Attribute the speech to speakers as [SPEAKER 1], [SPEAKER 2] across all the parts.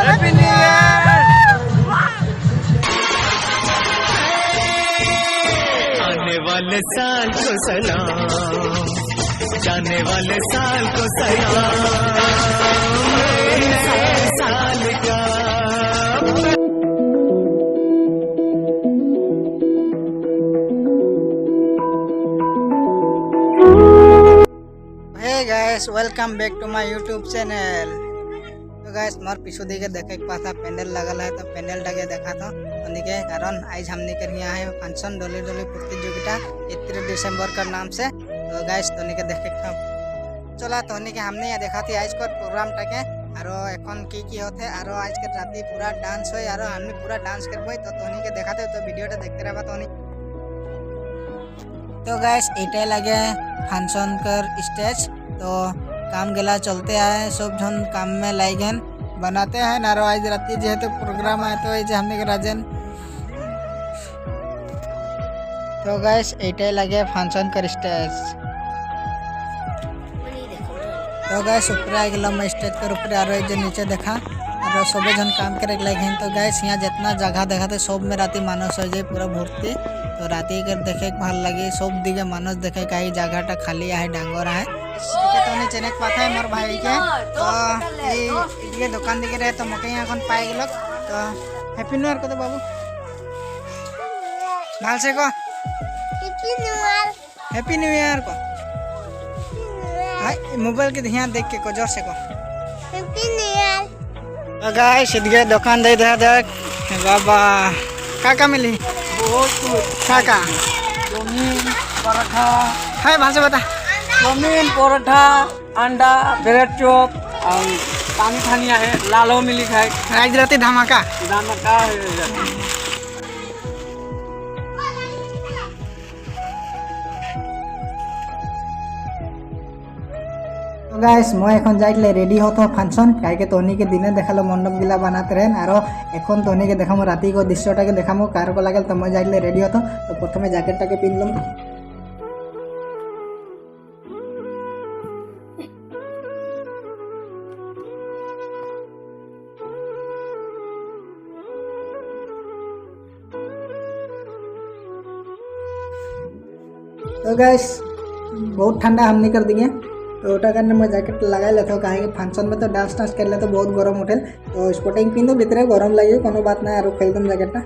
[SPEAKER 1] Happy new year.
[SPEAKER 2] आने वाले साल को सलाम, जाने वाले साल को सलाम, नए साल का।
[SPEAKER 1] Hey guys, welcome back to my YouTube channel. तो गाइस मोर पिछु दिखे देखे पाता पेंडल लगल है, तो पेंडल टाके देखा था तनिके कारण आज हमने कर गया है फंक्शन डोली डोली प्रतियोगिता 31 दिसंबर का नाम से। तो गाइस तनिके देखे था चला तनिके हमने यहाँ देखा थी आज का प्रोग्राम टाके आरो एखन की होते आरो आज के राती पूरा डांस होय आरो हमने पूरा डांस करबो। तो तनिके देखाते तो वीडियोटा देखते रहबा तनि। तो गाइस एटाई लगे फंक्शन कर स्टेज। तो काम गेला चलते आए, सब जन काम में लाइगन बनाते हैं नारो आज राती जेहेतु प्रोग्राम है तो ये हमने राजन। तो गाइस एटाई लगे फंक्शन कर स्टेज। तो गाइस ऊपर आ गया मैं स्टेज कर ऊपर आरो ये नीचे देखा और सब जन काम करे लगे। तो गाइस यहाँ जितना जगह देखा थे सब में राती मानस हो जाए पूरा भर्ती। तो राती कर देखे भल लगे सब दिखे मानस देखे कहीं जगहटा खाली है डांगर है तो चेने पाता है मोर भाई के। तो ये दुकान दिखे रहे तो मके यहाँ पाई गल। तो हैप्पी न्यू ईयर को तो बाबू भाल से को हैप्पी न्यू ईयर को मोबाइल के ध्यान देख के को जोर से को हैप्पी न्यू ईयर। गाइस इधर दुकान दे दे बाबा काका मिली बहुत कुछ काका चाउमीन पराठा है भाल से बता। चाउमीन पराठा अंडा ब्रेड चॉप और पानी खानिया है लालो मिली खाए आज राती धमाका धमाका है। गाइस मैं এখন যাইলে রেডি হতো ফাংশন কাইকে তনিকে দিনে দেখালো মণ্ডপ গিলা বানাতে রেন আর এখন তনিকে দেখামো রাতি কো দৃশ্যটাকে দেখামো কার কো লাগল। তো मैं যাইলে রেডি হতো তো প্রথমে জ্যাকেটটাকে পিনলাম। तो गाइस बहुत ठंडा हमने कर दिए तो ओटा करने मैं जैकेट लगा लेता हूँ कहीं फंक्शन में तो डांस टांस कर ले तो बहुत गरम उठे। तो स्पोर्टिंग पिन दो भीतर गरम लगे कोनो बात ना और खेल दम जैकेटा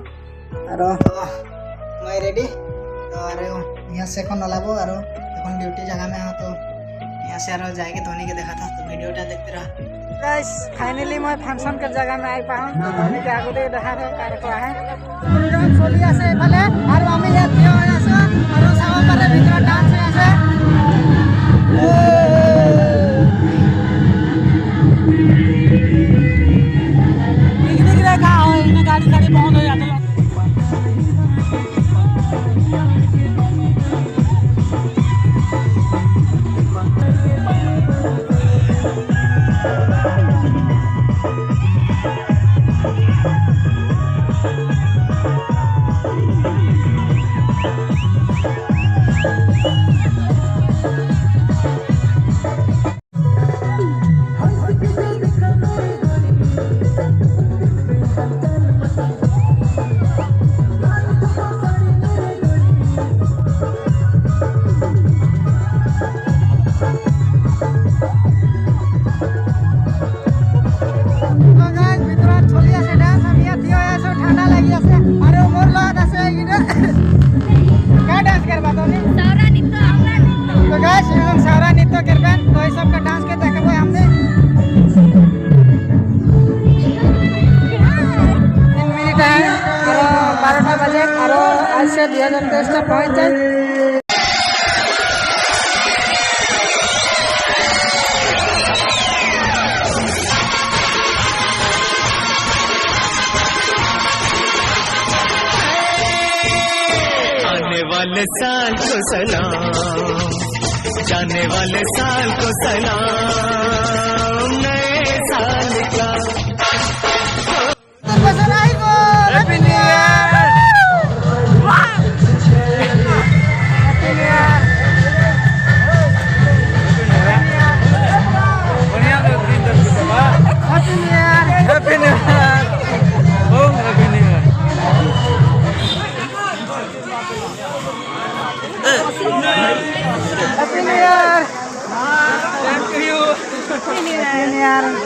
[SPEAKER 1] और मैं रेडी। तो अरे यहाँ से कौन ओलाबो और এখন ड्यूटी जगह में हो तो यहाँ से और जाएगी धोनी के देखा था। तो वीडियोटा देखते रहा। गाइस फाइनली मैं फंक्शन कर जगह में आई पाऊँ तो धोनी के आगे दे देखा रहे कार को है प्रोग्राम सोलिया से भले और मम्मी ये थियो ऐसा और सब पर भीतर डांस ऐसे गाड़ी गाड़ी बंद हो जाता है। पहुंच जाए
[SPEAKER 2] आने वाले साल को सलाम, जाने वाले साल को सलाम, नए साल का।
[SPEAKER 1] Happy new year. Happy new year.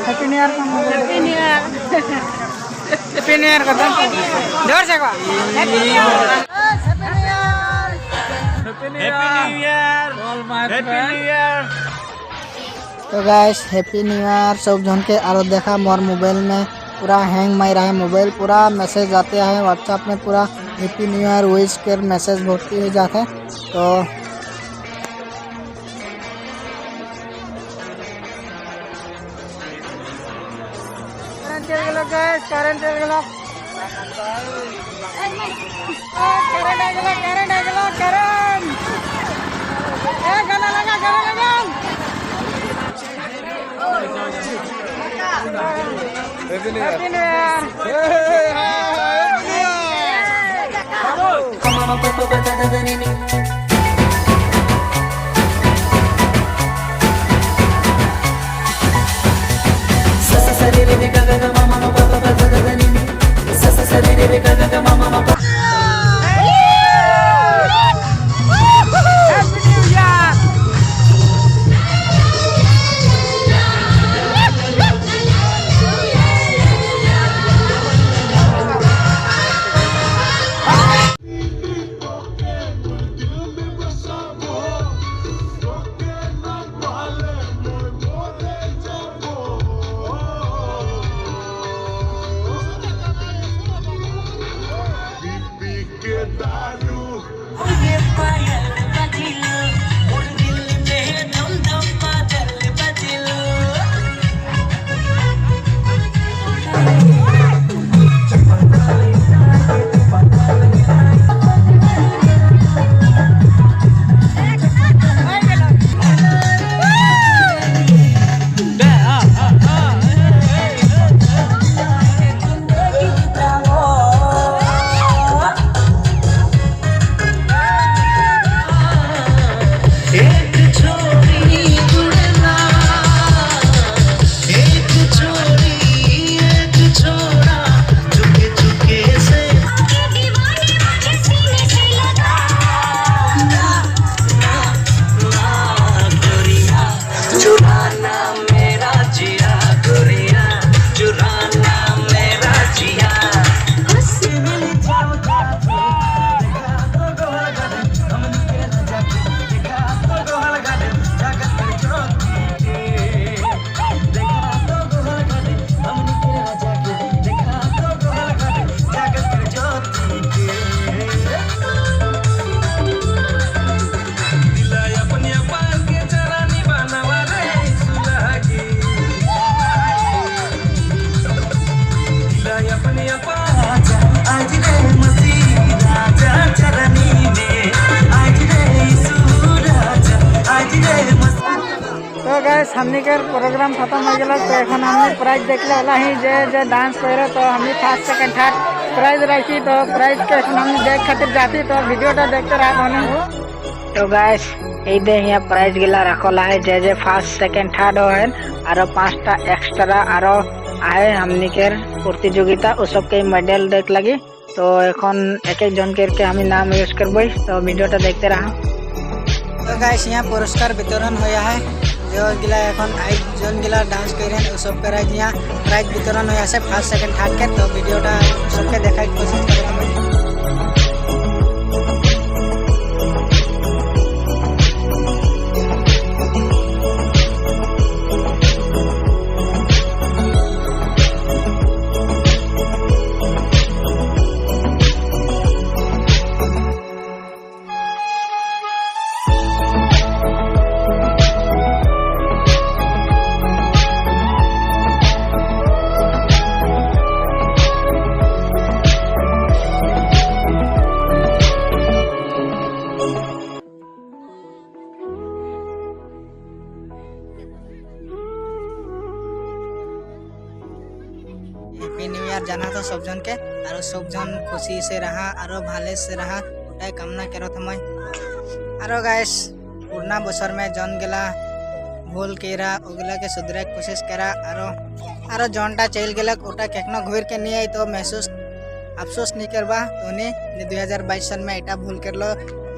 [SPEAKER 1] Happy new year
[SPEAKER 3] happy new year
[SPEAKER 1] happy new year कर दो जोर से कहो happy new year
[SPEAKER 2] happy new year all my happy new year.
[SPEAKER 1] तो गाइस हैप्पी न्यू ईयर सब जन के। और देखा मोर मोबाइल में पूरा हैंग मार रहा है मोबाइल, पूरा मैसेज आते हैं व्हाट्सएप में, पूरा हैप्पी न्यू ईयर विश कर मैसेज भर्ती हो जाता है। तो करंट चल गया गाइस, करंट चल गया, करंट आ गया, करंट आ गया, करंट ए गाना लगा, गाना लगा। हैप्पी न्यू तो गाइस हमने के प्रोग्राम खत्म हो गया। तो এখন हमने प्राइज देखले वाला ही जे जे डांस करे तो हमने फर्स्ट सेकंड थर्ड प्राइज रखी। तो प्राइज के এখন हमने देख खातिर जाती तो वीडियोटा देखते रहा होने। तो गाइस এই দে यहाँ प्राइज गिला रखला है जे जे फर्स्ट सेकंड थर्ड है और 5टा एक्स्ट्रा और आए हमने के प्रतियोगिता उस सब के मेडल देख लगी। तो এখন एक एक जन करके हम नाम यूज करबे। तो वीडियोटा देखते रहा। तो गाइस यहाँ पुरस्कार वितरण होया है जो गिला এখন आइ जन गिला डांस करे उ सब करे यहाँ प्राइज वितरण होया से फर्स्ट सेकंड थर्ड के। तो वीडियोटा सबके देखाई कोशिश करे। हैप्पी न्यू ईयर जाना तो सब जन के और सब जन खुशी से रहा और भाले से रहा उठाई कामना करो मैं। और गाइस पुराना बছर में जन गेला भूल केरा ओगला के सुधरे कोशिश करा और जनटा चल गेला ओटा केकनो घूर के नहीं आई तो महसूस अफसोस नहीं करवा उन्हें 2022 सन में एटा भूल कर लो।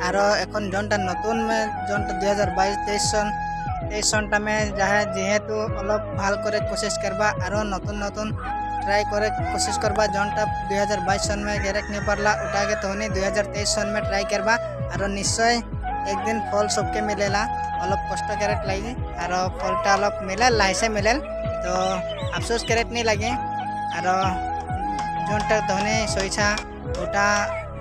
[SPEAKER 1] और एखन जनटा नतुन में जनटा 2022-23 सन 2023 সনটা মে যাহে যেহেতু অলপ ভাল করে কোশিশ করবা আর নতুন নতুন ট্রাই করে কোশিশ করবা জনটা 2022 সন মে গেরেক नहीं পারলা ওটাকে তহনি 2023 সন মে ট্রাই করবা আর নিশ্চয় একদিন ফল सबके मिलेला অলপ কষ্ট করেট লাগি আর ফলটা অলপ মিলেল লাইসে মিলেল তো আফসোস করেট नहीं लगे আর जोनटा तहने सोचा ओटा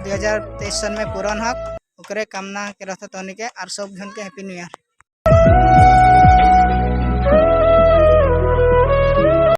[SPEAKER 1] 2023 सन में पूरण हक ओकरे कामना के रहता तहनी के और सब जन के हैप्पी न्यू ईयर।